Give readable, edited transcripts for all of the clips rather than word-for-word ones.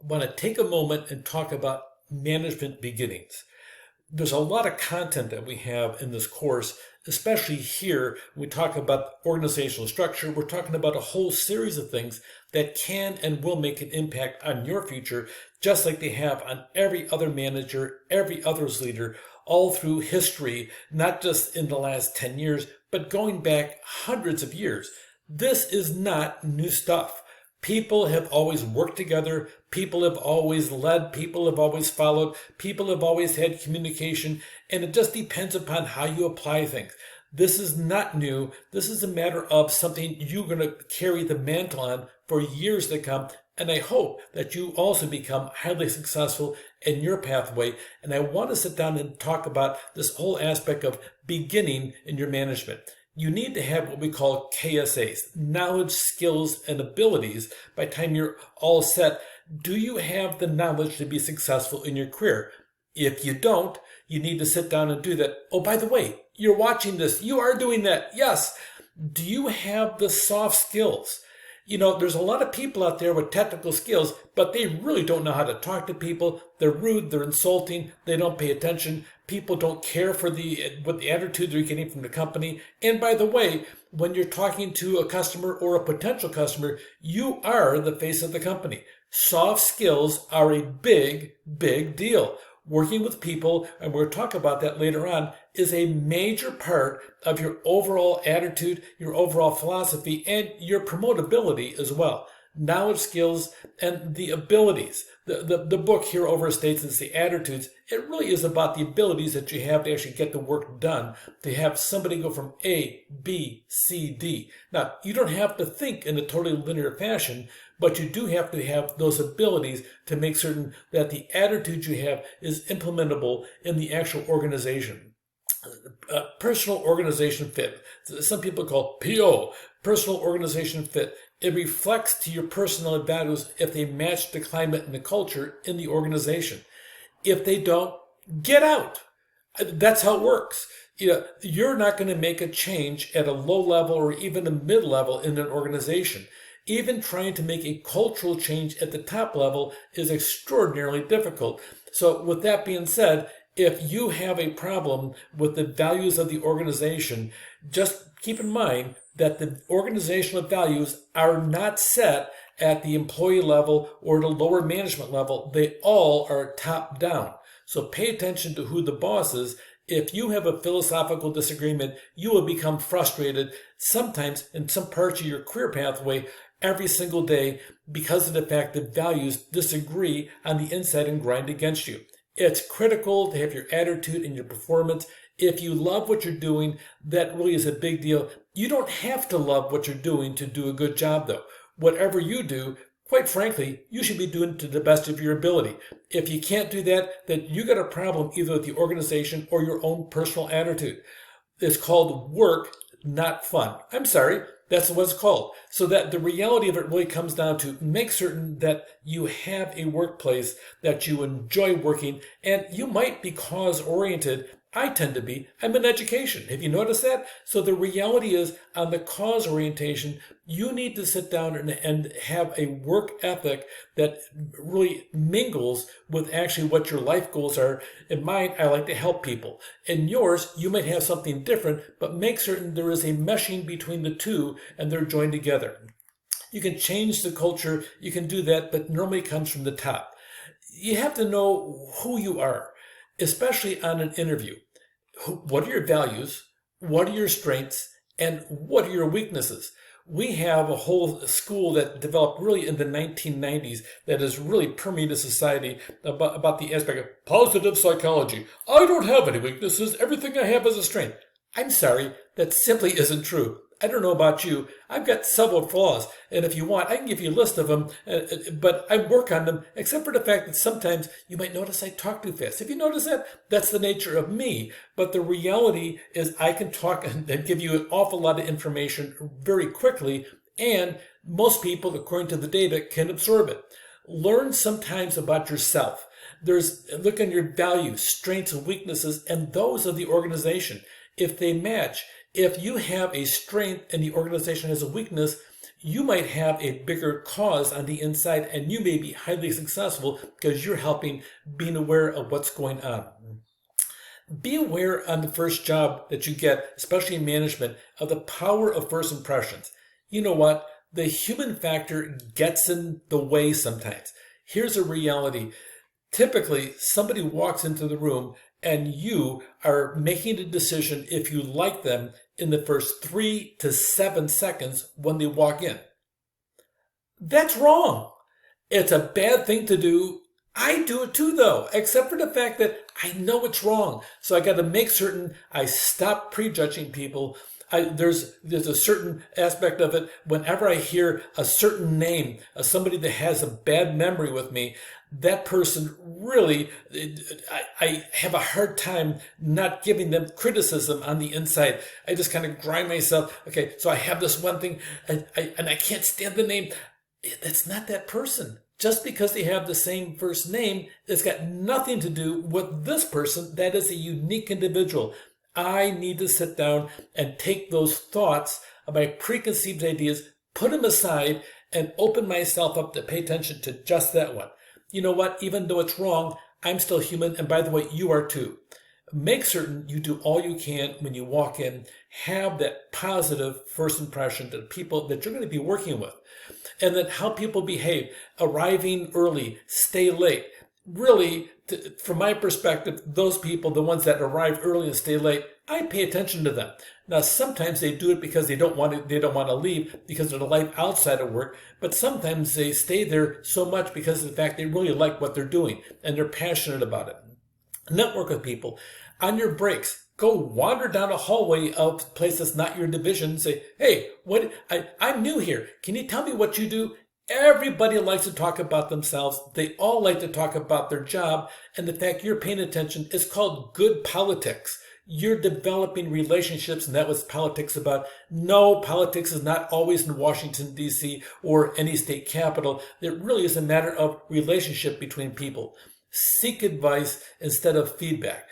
want to take a moment and talk about management beginnings. There's a lot of content that we have in this course, especially here when we talk about organizational structure. We're talking about a whole series of things that can and will make an impact on your future, just like they have on every other manager, every other leader, all through history, not just in the last 10 years, but going back hundreds of years. This is not new stuff. People have always worked together. People have always led. People have always followed. People have always had communication. And it just depends upon how you apply things. This is not new. This is a matter of something you're going to carry the mantle on for years to come. And I hope that you also become highly successful in your pathway. And I want to sit down and talk about this whole aspect of beginning in your management. You need to have what we call KSAs, knowledge, skills, and abilities. By the time you're all set, do you have the knowledge to be successful in your career? If you don't, you need to sit down and do that. Oh, by the way, you're watching this. You are doing that. Yes. Do you have the soft skills? You know, there's a lot of people out there with technical skills, but they really don't know how to talk to people. They're rude, they're insulting, they don't pay attention. People don't care for what the attitude they're getting from the company. And by the way, when you're talking to a customer or a potential customer, you are the face of the company. Soft skills are a big, big deal. Working with people, and we'll talk about that later on, is a major part of your overall attitude, your overall philosophy, and your promotability as well. Knowledge, skills, and the abilities. The book here overstates it's the attitudes. It really is about the abilities that you have to actually get the work done, to have somebody go from A, B, C, D. Now, you don't have to think in a totally linear fashion, but you do have to have those abilities to make certain that the attitude you have is implementable in the actual organization. Personal organization fit. Some people call PO, personal organization fit. It reflects to your personal values if they match the climate and the culture in the organization. If they don't, get out. That's how it works. You know, you're not going to make a change at a low level or even a mid level in an organization. Even trying to make a cultural change at the top level is extraordinarily difficult. So with that being said, if you have a problem with the values of the organization, just keep in mind that the organizational values are not set at the employee level or the lower management level. They all are top down. So pay attention to who the boss is. If you have a philosophical disagreement, you will become frustrated sometimes in some parts of your career pathway every single day because of the fact that values disagree on the inside and grind against you. It's critical to have your attitude and your performance. If you love what you're doing, that really is a big deal. You don't have to love what you're doing to do a good job, though. Whatever you do, quite frankly, you should be doing to the best of your ability. If you can't do that, then you got a problem either with the organization or your own personal attitude. It's called work, not fun. I'm sorry. That's what it's called. So that the reality of it really comes down to make certain that you have a workplace that you enjoy working, and you might be cause-oriented. I tend to be. I'm in education. Have you noticed that? So the reality is, on the cause orientation, you need to sit down and have a work ethic that really mingles with actually what your life goals are. In mine, I like to help people. In yours, you might have something different, but make certain there is a meshing between the two and they're joined together. You can change the culture. You can do that, but normally it comes from the top. You have to know who you are, especially on an interview. What are your values? What are your strengths? And what are your weaknesses? We have a whole school that developed really in the 1990s that has really permeated society about the aspect of positive psychology. I don't have any weaknesses. Everything I have is a strength. I'm sorry, that simply isn't true. I don't know about you. I've got several flaws, and if you want, I can give you a list of them, but I work on them, except for the fact that sometimes you might notice I talk too fast. If you notice that, that's the nature of me. But the reality is I can talk and give you an awful lot of information very quickly, and most people, according to the data, can absorb it. Learn sometimes about yourself. Look on your values, strengths, and weaknesses, and those of the organization. If they match, If you have a strength and the organization has a weakness, you might have a bigger cause on the inside and you may be highly successful because you're helping being aware of what's going on. Be aware on the first job that you get, especially in management, of the power of first impressions. You know what? The human factor gets in the way sometimes. Here's a reality. Typically, somebody walks into the room and you are making a decision if you like them in the first 3 to 7 seconds when they walk in. That's wrong. It's a bad thing to do. I do it too, though, except for the fact that I know it's wrong. So I got to make certain I stop prejudging people. There's a certain aspect of it. Whenever I hear a certain name of somebody that has a bad memory with me, that person really, I have a hard time not giving them criticism on the inside. I just kind of grind myself. Okay, so I have this one thing, and I can't stand the name. That's not that person. Just because they have the same first name, it's got nothing to do with this person. That is a unique individual. I need to sit down and take those thoughts of my preconceived ideas, put them aside, and open myself up to pay attention to just that one. You know what? Even though it's wrong, I'm still human. And by the way, you are too. Make certain you do all you can when you walk in. Have that positive first impression to the people that you're going to be working with. And then how people behave, arriving early, stay late. Really, from my perspective, those people, the ones that arrive early and stay late, I pay attention to them. Now, sometimes they do it because they don't want to leave because of the life outside of work. But sometimes they stay there so much because of the fact they really like what they're doing and they're passionate about it. Network with people. On your breaks, go wander down a hallway of a place that's not your division and say, hey, I'm new here. Can you tell me what you do? Everybody likes to talk about themselves. They all like to talk about their job. And the fact you're paying attention is called good politics. You're developing relationships, and that's what politics is about. No, politics is not always in Washington, D.C. or any state capital. It really is a matter of relationship between people. Seek advice instead of feedback.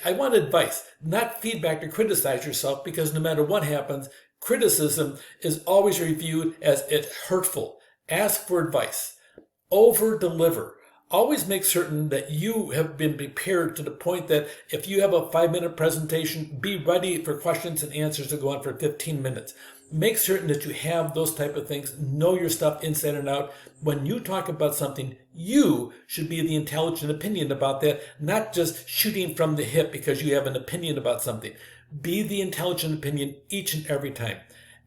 I want advice, not feedback to criticize yourself, because no matter what happens, criticism is always reviewed as it hurtful. Ask for advice. Over-deliver. Always make certain that you have been prepared to the point that if you have a 5-minute presentation, be ready for questions and answers to go on for 15 minutes. Make certain that you have those type of things. Know your stuff inside and out. When you talk about something, you should be the intelligent opinion about that, not just shooting from the hip because you have an opinion about something. Be the intelligent opinion each and every time.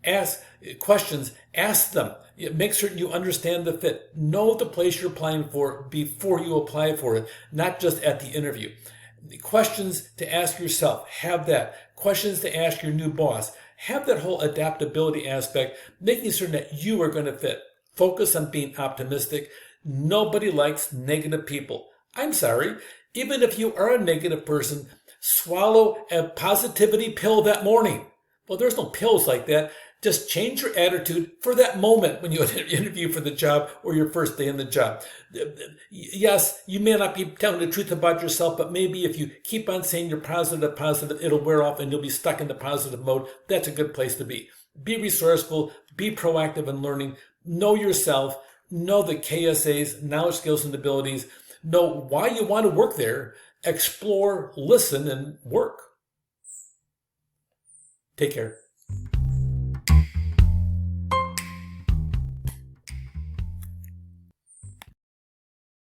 Ask questions, ask them. Make certain you understand the fit. Know the place you're applying for before you apply for it, not just at the interview. The questions to ask yourself, have that. Questions to ask your new boss. Have that whole adaptability aspect, making certain that you are going to fit. Focus on being optimistic. Nobody likes negative people. I'm sorry. Even if you are a negative person, swallow a positivity pill that morning. Well, there's no pills like that. Just change your attitude for that moment when you interview for the job or your first day in the job. Yes, you may not be telling the truth about yourself, but maybe if you keep on saying you're positive, it'll wear off and you'll be stuck in the positive mode. That's a good place to be. Be resourceful, be proactive in learning, know yourself, know the KSAs, knowledge, skills, and abilities, know why you want to work there, explore, listen, and work. Take care.